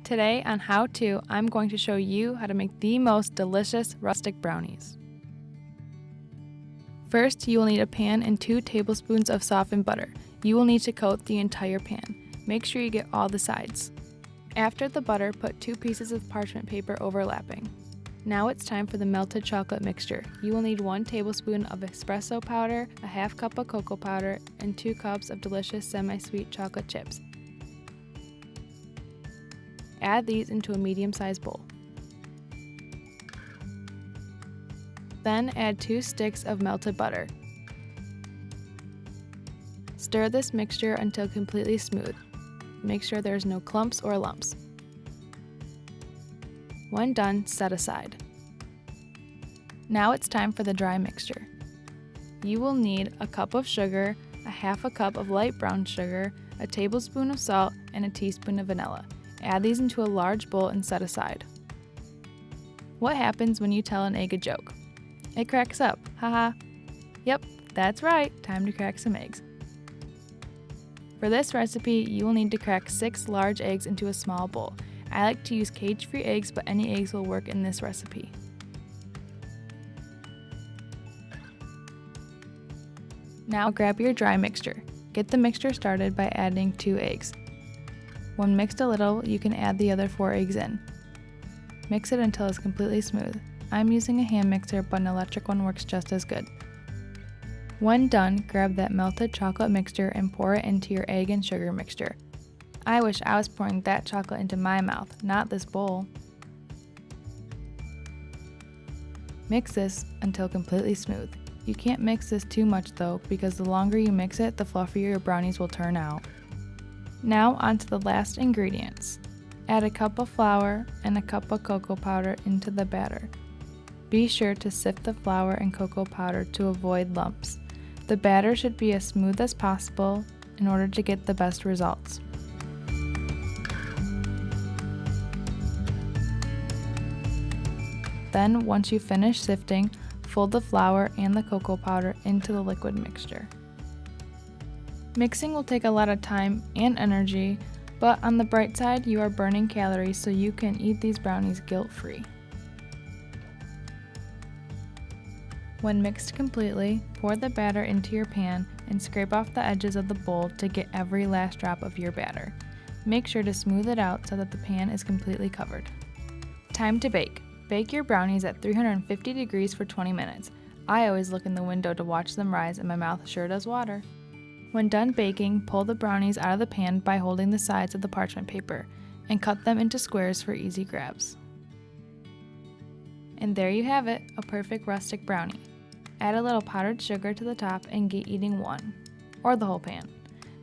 Today on How To, I'm going to show you how to make the most delicious rustic brownies. First, you will need a pan and 2 tablespoons of softened butter. You will need to coat the entire pan. Make sure you get all the sides. After the butter, put 2 pieces of parchment paper overlapping. Now it's time for the melted chocolate mixture. You will need 1 tablespoon of espresso powder, a half cup of cocoa powder, and 2 cups of delicious semi-sweet chocolate chips. Add these into a medium-sized bowl. Then add 2 sticks of melted butter. Stir this mixture until completely smooth. Make sure there's no clumps or lumps. When done, set aside. Now it's time for the dry mixture. You will need a cup of sugar, a half a cup of light brown sugar, a tablespoon of salt, and a teaspoon of vanilla. Add these into a large bowl and set aside. What happens when you tell an egg a joke? It cracks up, haha. Yep, that's right, time to crack some eggs. For this recipe, you will need to crack 6 large eggs into a small bowl. I like to use cage-free eggs, but any eggs will work in this recipe. Now grab your dry mixture. Get the mixture started by adding 2 eggs. When mixed a little, you can add the other 4 eggs in. Mix it until it's completely smooth. I'm using a hand mixer, but an electric one works just as good. When done, grab that melted chocolate mixture and pour it into your egg and sugar mixture. I wish I was pouring that chocolate into my mouth, not this bowl. Mix this until completely smooth. You can't mix this too much though, because the longer you mix it, the fluffier your brownies will turn out. Now onto the last ingredients. Add a cup of flour and a cup of cocoa powder into the batter. Be sure to sift the flour and cocoa powder to avoid lumps. The batter should be as smooth as possible in order to get the best results. Then, once you finish sifting, fold the flour and the cocoa powder into the liquid mixture. Mixing will take a lot of time and energy, but on the bright side, you are burning calories so you can eat these brownies guilt-free. When mixed completely, pour the batter into your pan and scrape off the edges of the bowl to get every last drop of your batter. Make sure to smooth it out so that the pan is completely covered. Time to bake. Bake your brownies at 350 degrees for 20 minutes. I always look in the window to watch them rise and my mouth sure does water. When done baking, pull the brownies out of the pan by holding the sides of the parchment paper and cut them into squares for easy grabs. And there you have it, a perfect rustic brownie. Add a little powdered sugar to the top and get eating one, or the whole pan.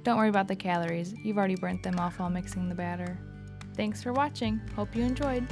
Don't worry about the calories, you've already burnt them off while mixing the batter. Thanks for watching, hope you enjoyed.